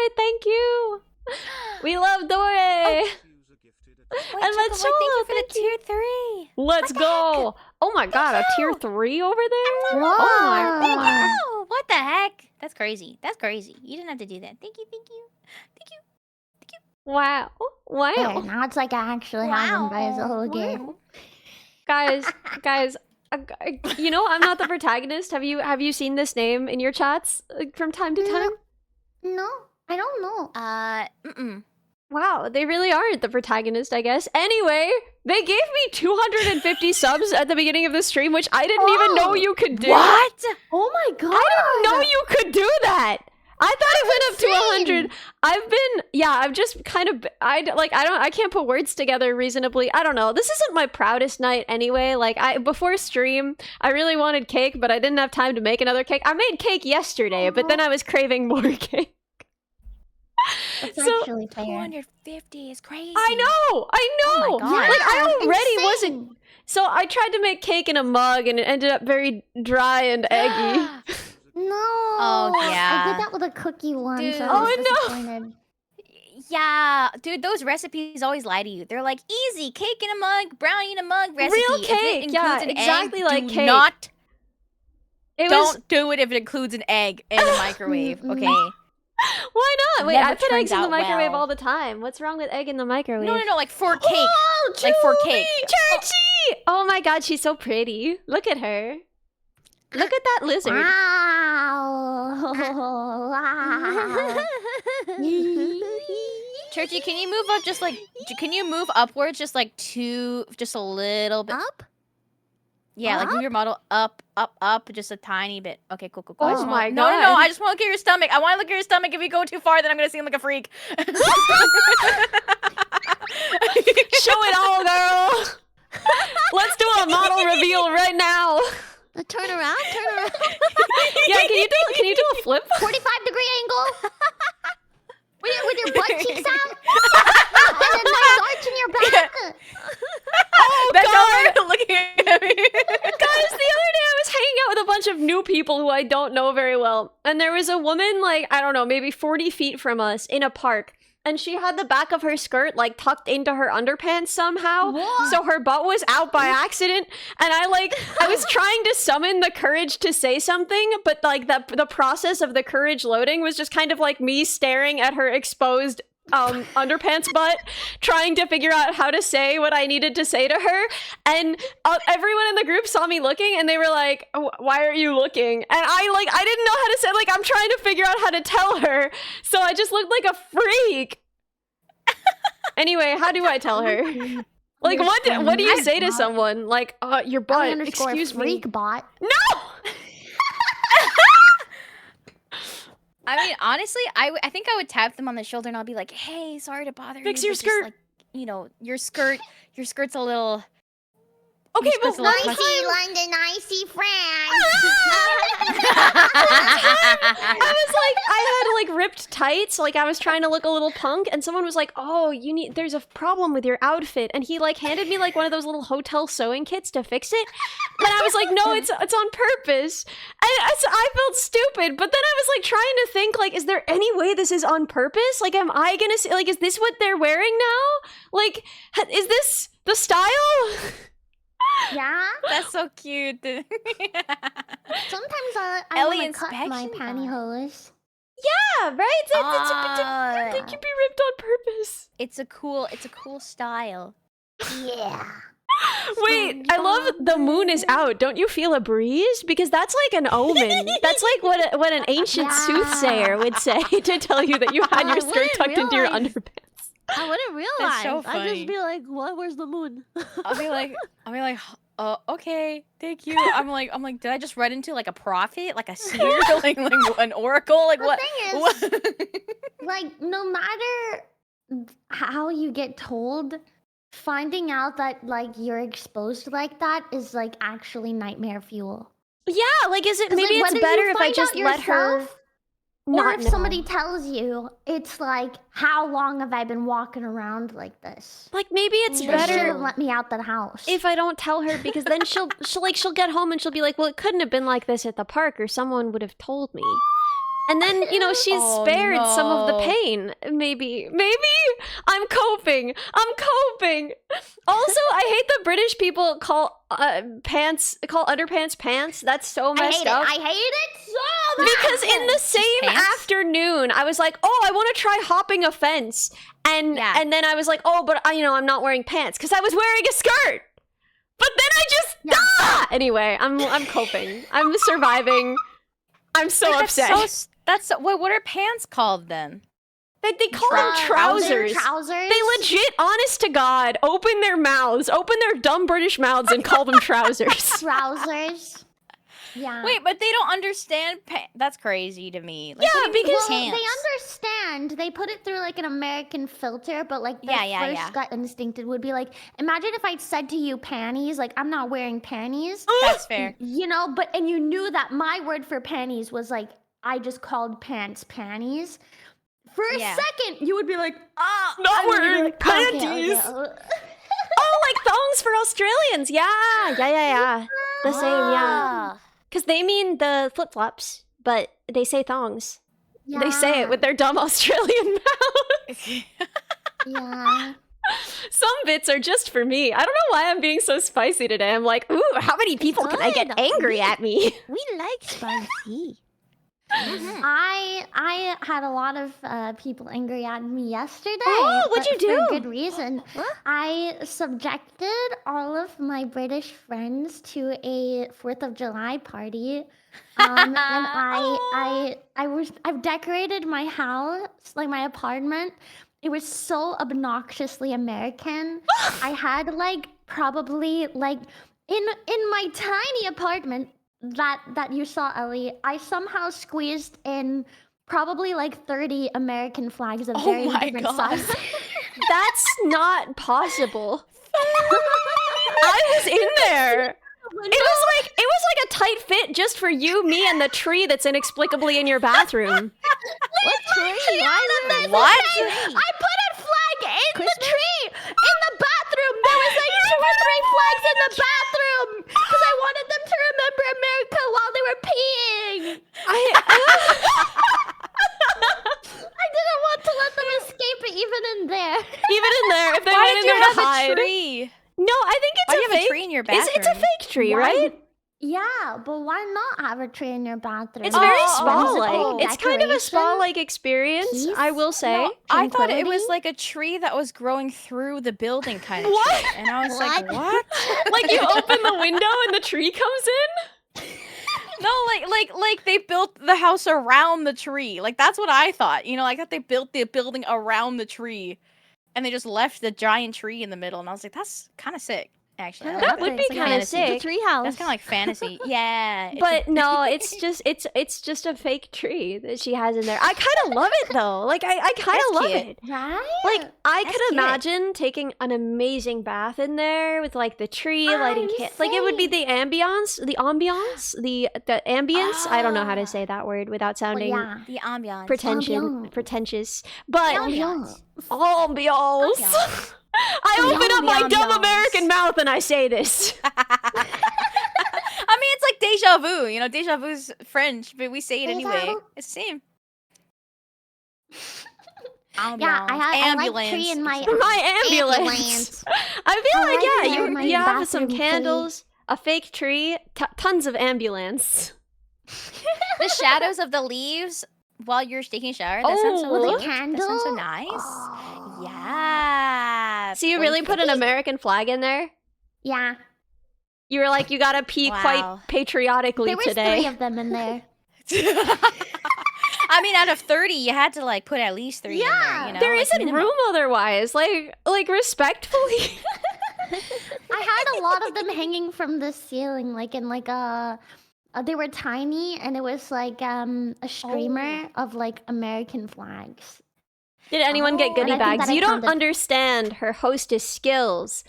Dore, thank you. We love Dore. Wait, And let's Chocobo, thank you for thank the tier 3. Let's go. Oh my god, a tier 3 over there? Wow. Oh my Thank god. you. What the heck? That's crazy. That's crazy. You didn't have to do that. Thank you. Thank you. Thank you. Wow. There, Wow. now it's like I actually have him by his whole game. Guys, you know I'm not the protagonist. Have you seen this name in your chats from time to time? No, I don't know. Wow, they really aren't the protagonist, I guess. Anyway, they gave me 250 subs at the beginning of the stream, which I didn't even know you could do. What? Oh my god! I didn't know you could do that. I thought it went up to 100. I've just kind of, I can't put words together reasonably. I don't know. This isn't my proudest night anyway. Like, before stream, I really wanted cake, but I didn't have time to make another cake. I made cake yesterday, but then I was craving more cake. It's So- actually fair. 250 is crazy. I know! Oh my God. Like, I already insane. wasn't... So I tried to make cake in a mug, and it ended up very dry and eggy. No. Oh, yeah. I did that with a cookie once. Dude. I was Oh, no. disappointed. Yeah, dude, those recipes always lie to you. They're like, easy, cake in a mug, brownie in a mug recipe. Real If cake, it yeah, includes an exactly egg, like do cake. not, It was... don't do it if it includes an egg in the microwave, okay? Why not? Wait, Never I put turns eggs in the out microwave well. all the time. What's wrong with egg in the microwave? No, like for cake. Oh, Like for Julie! cake. Churchy! Oh my god, she's so pretty. Look at her. Look at that lizard. Wow. Wow. Churchy, can you move up can you move upwards just like just a little bit? Up? Yeah, like move your model up, just a tiny bit. Okay, cool. I Oh just my No, God. I just want to look at your stomach. I want to look at your stomach. If you go too far, then I'm going to seem like a freak. Show it all, girl. Let's do a model reveal right now. Turn around. Yeah, can you do a flip? 45-degree angle. With your butt cheeks out. And a nice arch in your back. Oh That's god. over looking at me. Guys, the other day I was hanging out with a bunch of new people who I don't know very well. And there was a woman, like, I don't know, maybe 40 feet from us in a park. And she had the back of her skirt, like, tucked into her underpants somehow. What? So her butt was out by accident. And I was trying to summon the courage to say something, but, like, the process of the courage loading was just kind of like me staring at her exposed underpants butt, trying to figure out how to say what I needed to say to her. And everyone in the group saw me looking, and they were like, why are you looking? And I didn't know how to say, like, I'm trying to figure out how to tell her, so I just looked like a freak. Anyway, how do I tell her? Like, what do you say to someone? Like, your butt, excuse me. Freak bot. No! I mean, honestly, I think I would tap them on the shoulder and I'll be like, "Hey, sorry to bother you. Fix your but just, skirt." like, you know, your skirt's a little." Okay, Your but skirt's a little one touchy. Icy London, icy France. I was like, I had like ripped tights, like I was trying to look a little punk, and someone was like, "Oh, there's a problem with your outfit," and he like handed me like one of those little hotel sewing kits to fix it, and I was like, "No, it's on purpose," and I felt stupid, but then I was like trying to think, like, is there any way this is on purpose? Like, am I gonna say, like, is this what they're wearing now? Like, is this the style? Yeah. That's so cute. Sometimes I Ellie want to cut my inspection pantyhose. Yeah, right. It's Ah. they can be ripped on purpose. It's a cool style. Yeah. Wait, I love the moon is out. Don't you feel a breeze? Because that's like an omen. That's like what an ancient soothsayer would say to tell you that you had your I skirt wouldn't tucked into your realize. underpants. I wouldn't realize. so I'd funny. just be like, "What? Where's the moon?" I'll be like, okay, thank you. I'm like, did I just run into like a prophet, like a seer, like an oracle, like The what? thing is, What? like, no matter how you get told, finding out that like you're exposed like that is like actually nightmare fuel. Yeah, like is it 'Cause, maybe like, it's whether better you if I find just out let her yourself, or not if know. somebody tells you, it's like, how long have I been walking around like this? Like maybe it's They should have better let me out the house. if I don't tell her, because then she'll get home and she'll be like, well, it couldn't have been like this at the park, or someone would have told me. And then, you know, she's Oh, spared some of the no. pain. Maybe. I'm coping. Also, I hate that British people call underpants pants. That's so messed up. I hate it so much. Because in the same pants? afternoon, I was like, "Oh, I want to try hopping a fence," and Yeah. and then I was like, "Oh, but I'm not wearing pants because I was wearing a skirt." But then I just Anyway, I'm coping. I'm surviving. I'm so upset. What are pants called then? They call them trousers. Trousers. They legit, honest to God, open their dumb British mouths, and call them trousers. Trousers. Yeah. Wait, but they don't understand. That's crazy to me. Like, Yeah, what do you mean because pants? They understand. They put it through like an American filter, but like the first gut instinct would be like, imagine if I'd said to you panties, like I'm not wearing panties. That's fair. You know, and you knew that my word for panties was like I just called pants panties. For a second, you would be like, not wearing panties. Okay. Oh, like thongs for Australians. Yeah. The same, yeah. Because they mean the flip-flops, but they say thongs. Yeah. They say it with their dumb Australian mouth. Yeah. Some bits are just for me. I don't know why I'm being so spicy today. I'm like, ooh, how many people can I get angry at me? We like spicy. I had a lot of people angry at me yesterday. Oh, what'd you do? For good reason. I subjected all of my British friends to a 4th of July party. And I've decorated my house, like my apartment. It was so obnoxiously American. I had like probably like in my tiny apartment that you saw, Ellie, I somehow squeezed in probably like 30 American flags of very different sizes. That's not possible. I was in there. It was like a tight fit just for you, me, and the tree that's inexplicably in your bathroom. What tree? What? I put a flag in the tree in the bathroom. There was like 2 or 3 flags in the bathroom because I wanted them to remember America while they were peeing. I didn't want to let them escape it even in there. Even in there, if they Why went did in you there to have hide. a tree? No, I think it's Why do a you have fake a tree in your bathroom? It's a fake tree, right? Yeah, but why not have a tree in your bathroom? It's very Oh, spa-like. oh, It's kind of a decoration. spa-like experience, Peace? I will say. No, I thought it was Tranquility? like a tree that was growing through the building kind of What? tree. And I was like, what? Like you open the window and the tree comes in? No, like they built the house around the tree. Like that's what I thought. You know, like that they built the building around the tree, and they just left the giant tree in the middle. And I was like, that's kind of sick, actually. I like That would be It's like kind of fantasy. sick. tree house. That's kind of like fantasy. Yeah. it's But no, it's just a fake tree that she has in there. I kind of love it though. Like I kind That's of love cute. it. Right? Like I That's could cute. imagine taking an amazing bath in there with like the tree lighting I'm like it would be the ambiance, the ambience. I don't know how to Ah. say that word without sounding yeah. the ambiance. Ambiance. pretentious. But Ambiance. ambiance. Ambiance. I open up my dumb Ambiance. American mouth and I say this. I mean, it's like deja vu. You know, deja vu's French, but we say it Deja anyway. vu. It's the same. Yeah, I like tree in my My ambulance. ambulance. I feel I like, like yeah, it in my you have some bathroom tree. candles, a fake tree, tons of ambulance. The shadows of the leaves while you're taking a shower. That sounds so Oh. With a cute. candle? That sounds so nice. Oh. Yeah. So you really put an American flag in there? Yeah. You were like, you gotta pee Wow. quite patriotically There was today. 3 of them in there. I mean, out of 30, you had to like put at least 3 in there. Yeah. You know? There like, isn't minimum. room otherwise. Like respectfully. I had a lot of them hanging from the ceiling, like in like a. They were tiny, and it was like a streamer of like American flags. Did anyone get Oh, goodie and I think bags? that I You don't counted. understand her hostess skills.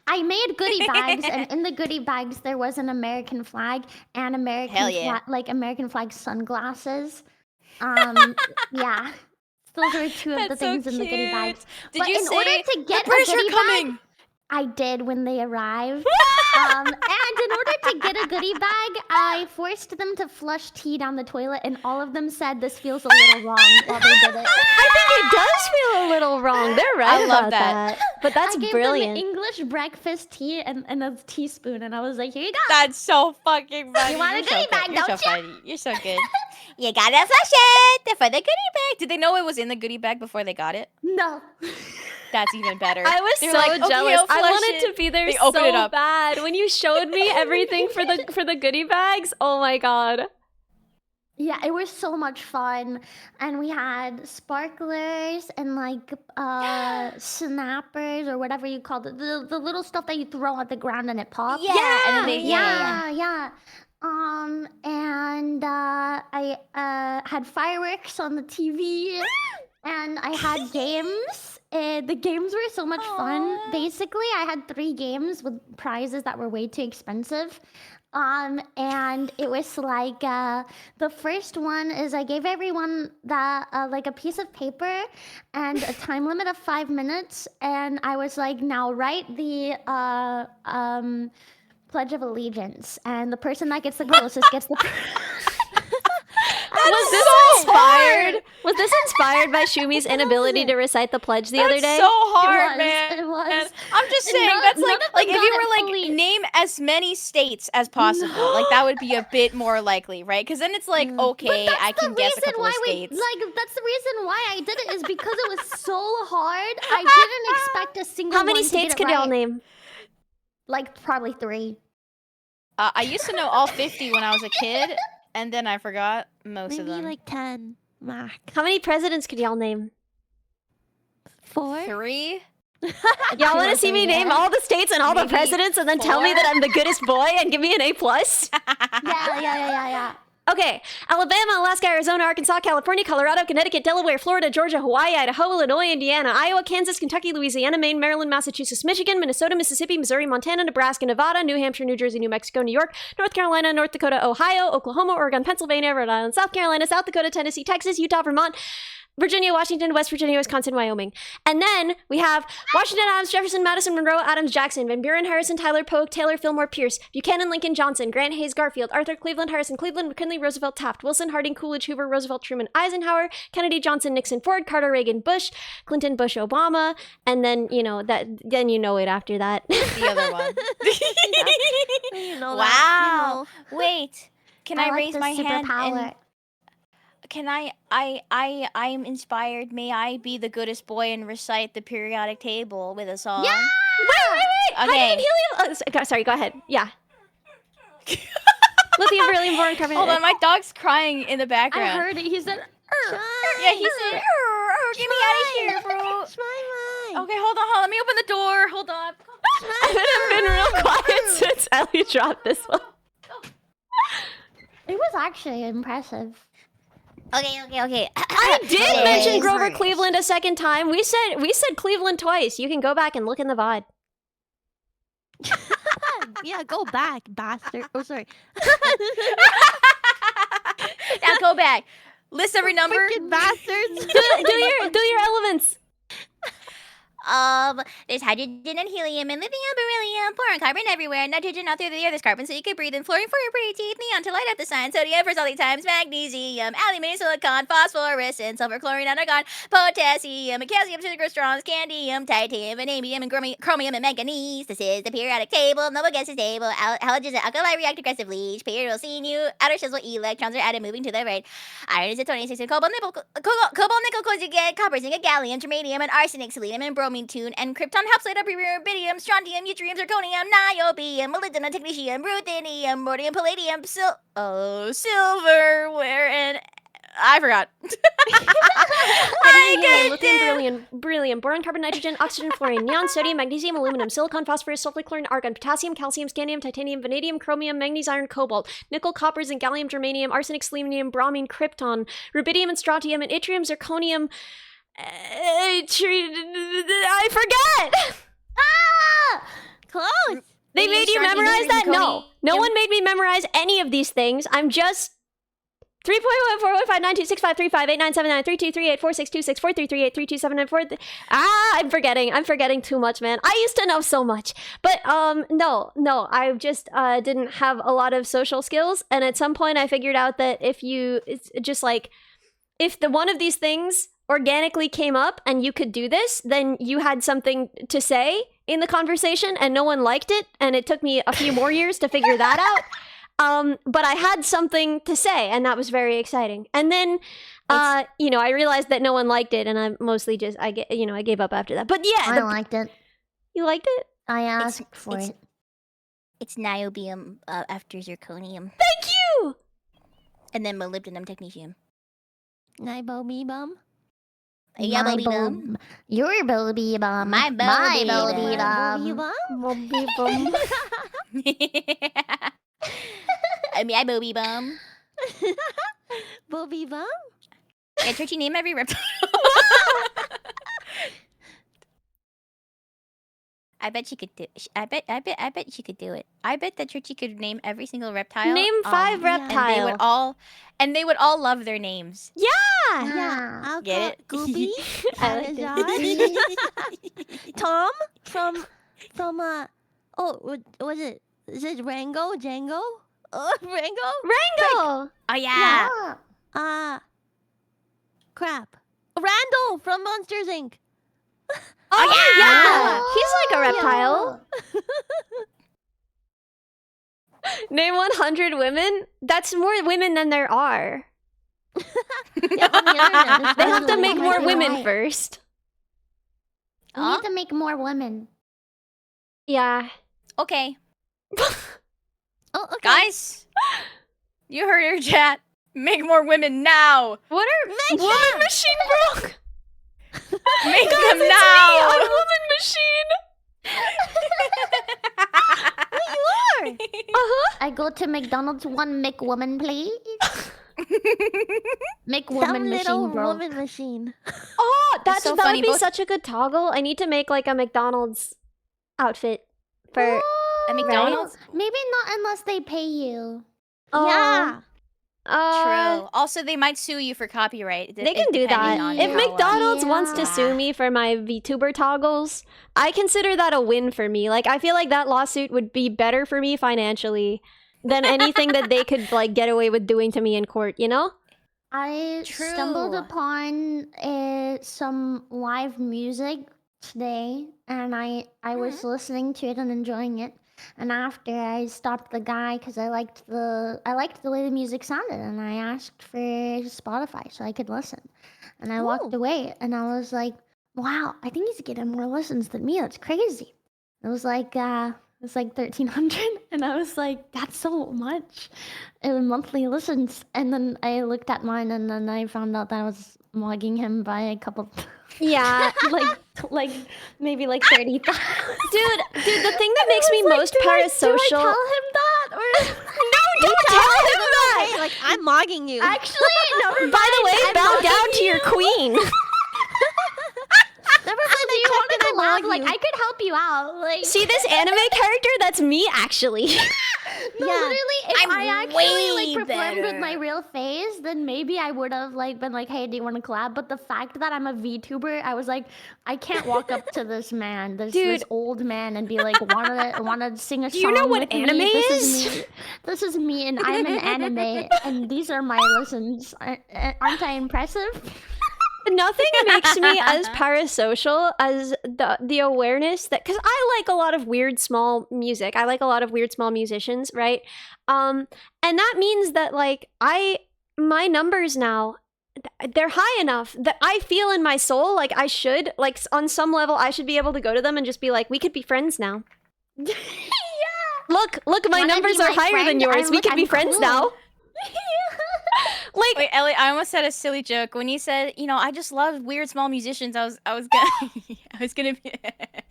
I made goodie bags, and in the goodie bags there was an American flag and Hell yeah. like American flag sunglasses. Yeah, those were 2 of the That's so things in the goodie cute. bags. Did But you in say order to get the British a goodie are coming? bag, I did when they arrived. And in order to get a goodie bag, I forced them to flush tea down the toilet, and all of them said this feels a little wrong while they did it. I think it does feel a little wrong. They're right I love about that. But that's I gave brilliant. them English breakfast tea and a teaspoon, and I was like, here you go. That's so fucking funny. You want a You're goodie so bag, good. You're don't so you? funny. You're so good. You gotta flush it for the goodie bag. Did they know it was in the goodie bag before they got it? No. That's even better. I was They were so like, "Okay, jealous. I'll I flush wanted it." to be there They open it so up. bad. When you showed me everything for the goodie bags, oh my god. Yeah, it was so much fun. And we had sparklers and like snappers or whatever you call it. The little stuff that you throw at the ground and it pops. Yeah, and then they, Yeah. And I had fireworks on the TV, and I had games. The games were so much fun. Aw. Basically, I had 3 games with prizes that were way too expensive. And it was like the first one is I gave everyone that like a piece of paper and a time limit of 5 minutes, and I was like, now write the Pledge of Allegiance, and the person that gets the closest gets the. Was this inspired? Was this inspired by Shumi's inability to recite the pledge the other day? so hard, was, man. it was. And I'm just saying, None- that's none like of them if you got were it like fully. name as many states as possible, like that would be a bit more likely, right? Because then it's like, okay, But I that's can the guess a reason couple why of states. that's the reason why I did it is because it was so hard. I didn't expect a single. How many one to states get it could y'all right. name? Like probably 3. I used to know all 50 when I was a kid, and then I forgot most of Maybe them. like 10 max. How many presidents could y'all name? 4? 3? Y'all want to see me name all the states and all the Maybe presidents and then tell me 4? that I'm the goodest boy and give me an A+? Yeah. Okay, Alabama, Alaska, Arizona, Arkansas, California, Colorado, Connecticut, Delaware, Florida, Georgia, Hawaii, Idaho, Illinois, Indiana, Iowa, Kansas, Kentucky, Louisiana, Maine, Maryland, Massachusetts, Michigan, Minnesota, Mississippi, Missouri, Montana, Nebraska, Nevada, New Hampshire, New Jersey, New Mexico, New York, North Carolina, North Dakota, Ohio, Oklahoma, Oregon, Pennsylvania, Rhode Island, South Carolina, South Dakota, Tennessee, Texas, Utah, Vermont, Virginia, Washington, West Virginia, Wisconsin, Wyoming. And then we have Washington, Adams, Jefferson, Madison, Monroe, Adams, Jackson, Van Buren, Harrison, Tyler, Polk, Taylor, Fillmore, Pierce, Buchanan, Lincoln, Johnson, Grant, Hayes, Garfield, Arthur, Cleveland, Harrison, Cleveland, McKinley, Roosevelt, Taft, Wilson, Harding, Coolidge, Hoover, Roosevelt, Truman, Eisenhower, Kennedy, Johnson, Nixon, Ford, Carter, Reagan, Bush, Clinton, Bush, Obama, and then then you know it after that. The other one. You know Wow. Wait. Can I like raise the my hand superpower. and can I'm inspired. May I be the goodest boy and recite the periodic table with a song? Yeah! Wait. Okay. Hydrogen, helium. Sorry, go ahead. Yeah. Lithium, beryllium, boron, carbon. Hold on, my dog's crying in the I background. heard it. He said, Yeah, he said, "Get me out of here, bro." Smile. Okay, hold on. Let me open the door. Hold on. I've been real quiet since Ellie dropped this one. It was actually impressive. Okay. I did Okay. mention Grover Cleveland a second time. We said Cleveland twice. You can go back and look in the VOD. Yeah, go back, bastard. Oh, sorry. Now go back. List every number. Freaking bastards. do your elements. There's hydrogen and helium and lithium, beryllium, boron, carbon everywhere, nitrogen all through the air. There's carbon so you can breathe, and fluorine for your pretty teeth, neon to light up the sign, sodium for salty times, magnesium, aluminum, silicon, phosphorus, and sulfur, chlorine, argon, potassium, and calcium, sugar, strongs, candium, titanium, vanadium, and chromium, and manganese. This is the periodic table. Noble gas is stable. Halogens and alkali react aggressively. Each period will see new outer shells where electrons are added, moving to the right. Iron is at 26, and cobalt, nickel, conjugate, copper, zinc, gallium, germanium, and arsenic, selenium, and bromine, and krypton, half-slate, rubidium, strontium, yttrium, zirconium, niobium, molybdenum, technetium, ruthenium, rhodium, palladium, silverware, and I forgot. Lithium, beryllium, boron, carbon, nitrogen, oxygen, fluorine, neon, sodium, magnesium, aluminum, silicon, phosphorus, sulfur, chlorine, argon, potassium, calcium, scandium, titanium, vanadium, chromium, manganese, iron, cobalt, nickel, copper, zinc, gallium, germanium, arsenic, selenium, bromine, krypton, rubidium, and strontium, and yttrium, zirconium. I forget. Close. They made you strontium, memorize yttrium, that? No. zirconium. No one made me memorize any of these things. I'm just 3.14159265358979323846264338432384624. I'm forgetting too much, man. I used to know so much. But no, I just didn't have a lot of social skills, and at some point I figured out that if the one of these things organically came up and you could do this, then you had something to say in the conversation, and no one liked it, and it took me a few more years to figure that out. But I had something to say, and that was very exciting. And then, I realized that no one liked it, and I mostly just, I gave up after that. But yeah, I liked it. You liked it? I asked for it. It's niobium after zirconium. Thank you! And then molybdenum technetium. Nibobibum. Yeah, My baby bum. bulb. Your Bobby Bum. My Bobby Bobby Bum. Bum. Bobibum. Bobby Bum. I mean, I booby bum. Bobibum. Yeah, Churchy, name every reptile. I bet she could do. I bet she could do it. I bet that Churchy could name every single reptile. Name 5 yeah. reptiles. And they would all love their names. Yeah. I'll Get call it? Gooby. I like Anazar. Tom from was it? Is it Rango? Django? Rango? Rango! Oh yeah. Yeah. Crap. Randall from Monsters Inc. Oh, yeah! He's like a reptile. Name 100 women? That's more women than there are. Yeah, on the internet, it's They have to really make more Right. women first. We need to make more women. Yeah. Okay, Oh, okay. guys, you heard her, chat. Make more women now. What are woman machine broke? Make Guys, them it's now. me, I'm woman machine. Uh-huh. I go to McDonald's, one McWoman, please. McWoman Some little machine, bro. woman machine. Oh, That's so that funny, would be both- such a good toggle. I need to make like a McDonald's outfit for At McDonald's. Maybe not unless they pay you. Yeah. True. Also, they might sue you for copyright. They can do that. If how, McDonald's wants to Yeah. sue me for my VTuber toggles, I consider that a win for me. Like, I feel like that lawsuit would be better for me financially than anything that they could like get away with doing to me in court, you know? I stumbled True. upon some live music today, and I was listening to it and enjoying it. And after, I stopped the guy because I liked the way the music sounded, and I asked for Spotify so I could listen. And I walked away, and I was like, "Wow, I think he's getting more listens than me. That's crazy." It was like 1,300, and I was like, "That's so much in monthly listens." And then I looked at mine, and then I found out that I was mugging him by a couple, Yeah. like maybe like 30,000. Dude, the thing that makes me most Do I parasocial. tell him that? Or Don't tell him that! Hey, like I'm mogging you. actually, never mind. By the way, I'm bow mugging down to your you. queen. Never So mind. do you want to I collab? mog Like, you. I could help you out. Like, See this anime character? That's me, actually. no, Yeah. literally, if I'm I actually way like performed with my better. real face, then maybe I would have like been like, "Hey, do you want to collab?" But the fact that I'm a VTuber, I was like, I can't walk up to this man, this Dude. old man, and be like, wanna sing a song. Do you know what with me? anime This is? me. This is me, and I'm an anime, and these are my listens. Aren't I impressive? Nothing makes me as parasocial as the awareness that, because I like a lot of weird small music. I like a lot of weird small musicians, right? And that means that like my numbers now, they're high enough that I feel in my soul like I should, like on some level, I should be able to go to them and just be like, we could be friends now. Yeah. Look, my Wanna numbers be are my higher than friend? yours. We could be I'm friends cool. now. Like, Wait, Ellie, I almost said a silly joke when you said, I just love weird small musicians. I was gonna, I was gonna be.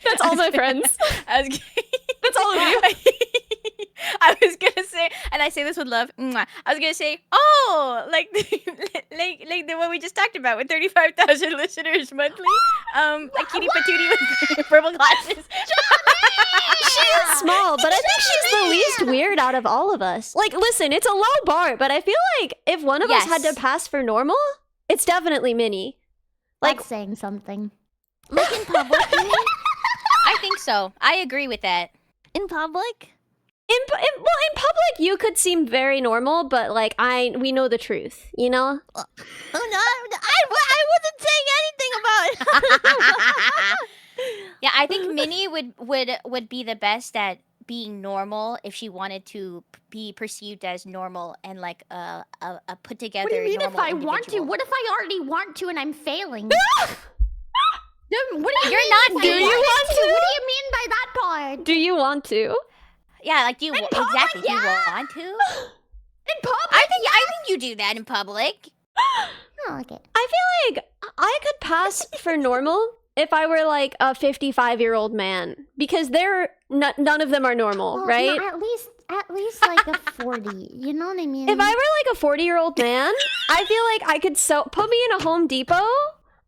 that's all my friends. I was. That's all of you. I was gonna say, and I say this with love. Mwah. I was gonna say, oh, like the one we just talked about with 35,000 listeners monthly. Like Kitty Patootie with purple glasses. She is small, but I think she's the least weird out of all of us. Like, listen, it's a low bar, but I feel like if one of us had to Yes. pass for normal, it's definitely Minnie. Like, That's saying something. Like in public, you mean? I think so. I agree with that. In public? in public, you could seem very normal, but like we know the truth, you know. Oh no, I wasn't saying anything about it. Yeah, I think Minnie would be the best at being normal if she wanted to be perceived as normal and like a put together. What do you mean if normal I want to? individual. What if I already want to and I'm failing? Then what do you You're mean not if I doing it. want to? What do you mean by that part? Do you want to? Yeah, like do you public, exactly? Do you yeah. want to? In public? I think you do that in public. Oh, okay. I feel like I could pass for normal if I were like a 55-year-old man, because none of them are normal, Well, right? no, at least like a 40. You know what I mean? If I were like a 40-year-old man, I feel like I could put me in a Home Depot.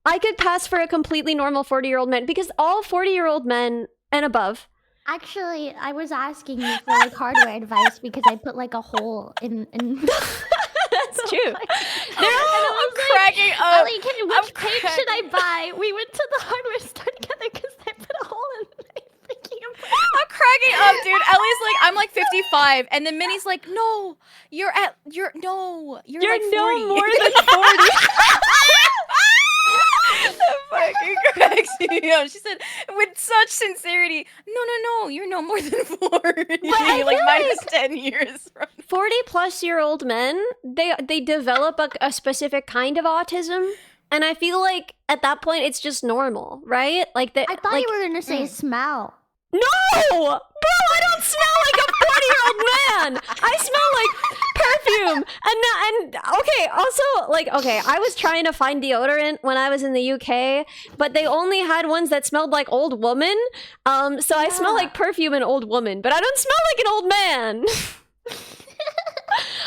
I could pass for a completely normal 40-year-old man, because all 40-year-old men and above. Actually, I was asking you for like hardware advice because I put like a hole in. That's true. I'm cracking up. Ellie, which crate should I buy? We went to the hardware store together because I put a hole in my freaking I'm cracking up, dude. Ellie's like, I'm like 55, and then Minnie's like, no, you're like 40. no more than 40. That fucking cracks me up. She said with such sincerity, no, you're no more than 40. I Like feel minus 10 years. 40-plus-year-old men, they develop a specific kind of autism, and I feel like at that point it's just normal, right? Like I thought you were gonna say smell. No! Bro, I don't smell like a 40-year-old man! I smell like perfume! And okay, also, like, okay, I was trying to find deodorant when I was in the UK, but they only had ones that smelled like old woman. So I smell like perfume and old woman, but I don't smell like an old man.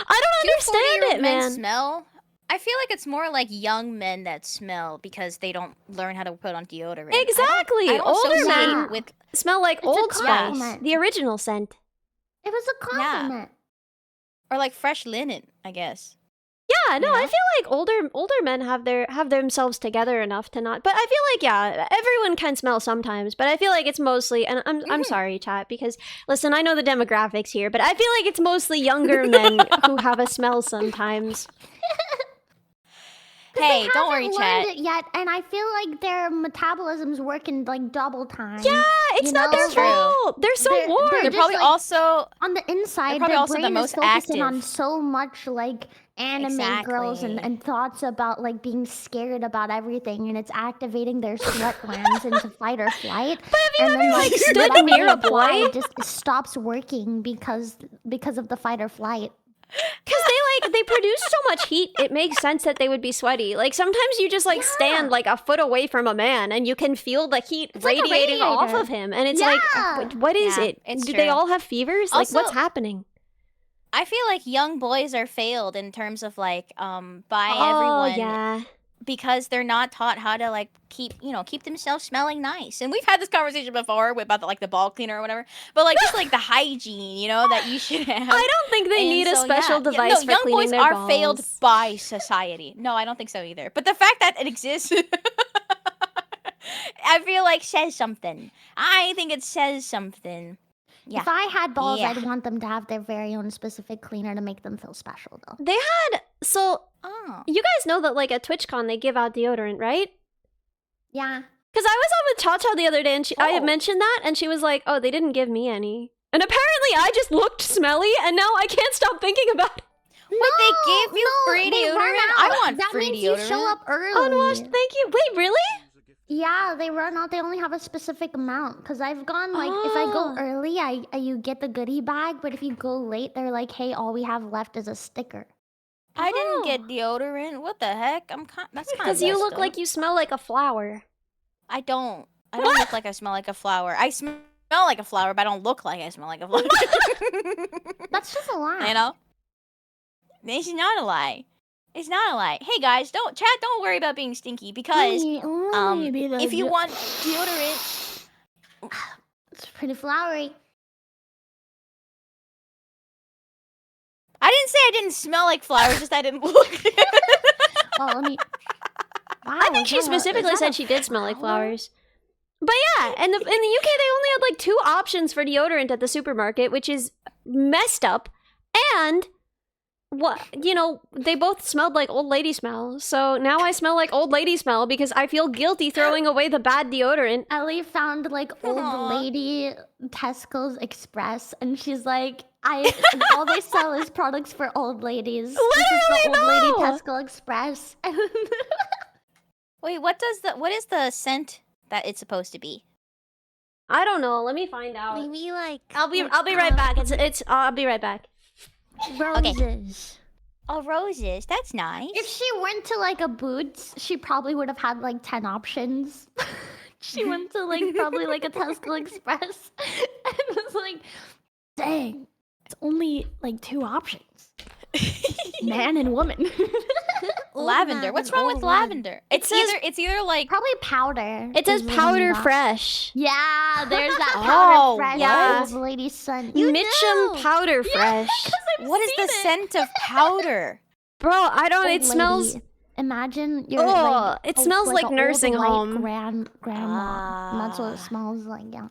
I don't understand it, men man. smell? I feel like it's more like young men that smell because they don't learn how to put on deodorant. Exactly. I don't Older associate men with smell like It's a Old Spice, compliment. the original scent. It was a compliment. or like fresh linen, I guess. Yeah, no, You I know? feel like older men have themselves together enough to not. But I feel like everyone can smell sometimes. But I feel like it's mostly, and I'm sorry, chat, because listen, I know the demographics here, but I feel like it's mostly younger men who have a smell sometimes. Hey, They don't worry, haven't chat. learned it yet, and I feel like their metabolism's working like double time. Yeah, it's You not know, their It's true. fault. They're so They're- warm. they're They're just probably like- also On the inside, probably their also the brain most is focusing on active. so much like anime girls Exactly. and thoughts about like being scared about everything, and it's activating their sweat glands into fight or flight. But have you And ever then like stood whatever near you a apply boy? just stops working because of the fight or flight. Because they produce so much heat, it makes sense that they would be sweaty. Like sometimes you just like stand like a foot away from a man and you can feel the heat It's like a radiating off radiator. of him, and it's Yeah. like, what is Yeah, it? it's Do they true. all have fevers? Like what's Also- happening? I feel like young boys are failed in terms of like by Oh everyone yeah. because they're not taught how to like keep themselves smelling nice. And we've had this conversation before about the ball cleaner or whatever. But like just like the hygiene, that you should have. I don't think they And need a so, special yeah. device No, for young cleaning boys their are balls. failed by society. No, I don't think so either. But the fact that it exists, I feel like says something. I think it says something. Yeah. If I had balls, Yeah. I'd want them to have their very own specific cleaner to make them feel special, though. They had Oh. you guys know that like at TwitchCon they give out deodorant, right? Yeah. Because I was on with Cha Cha the other day and I had Oh. mentioned that, and she was like, "Oh, they didn't give me any." And apparently, I just looked smelly, and now I can't stop thinking about it. Wait, they give you free they run deodorant? out. I want that free means deodorant. you show up early. Unwashed, thank you. Wait, really? Yeah, they run out. They only have a specific amount. Cause I've gone like, if I go Oh. early, you get the goodie bag. But if you go late, they're like, hey, all we have left is a sticker. I didn't Oh. get deodorant. What the heck? That's kind of Because you look like you smell like a flower. I don't look like I smell like a flower. I smell like a flower, but I don't look like I smell like a flower. That's just a lie. You know? It's not a lie. It's not a lie. Hey guys, don't worry about being stinky because if you want deodorant, It's pretty flowery. I didn't say I didn't smell like flowers, just I didn't look. Oh, let me. Wow, I think she is that a- is specifically that said a she did smell like flower? flowers. But yeah, and in the UK they only had like 2 options for deodorant at the supermarket, which is messed up. And what, you know, they both smelled like old lady smell. So now I smell like old lady smell because I feel guilty throwing away the bad deodorant. Ellie found like old Aw. lady Tesco's Express, and she's like, all they sell is products for old ladies. This is the Literally, old lady no! Tesco Express. Wait, what is the scent that it's supposed to be? I don't know. Let me find out. Maybe like I'll be right back. I'll be right back. roses. Oh, roses. That's nice. If she went to like a Boots, she probably would have had like 10 options. She went to like probably like a Tesco Express and was like, dang, it's only like 2 options. Man and woman. Old Lavender. man What's and wrong with old woman. lavender? It says- It's either like Probably powder. It says is what powder I'm about. fresh. Yeah, there's that Oh, powder fresh yeah. old lady scent. Mitchum know. powder fresh. what is the scent of powder? Bro, I don't. Old It smells. lady. Imagine you're Oh, like it a- smells like an old nursing white home. grandma. And that's what it smells like. Yeah.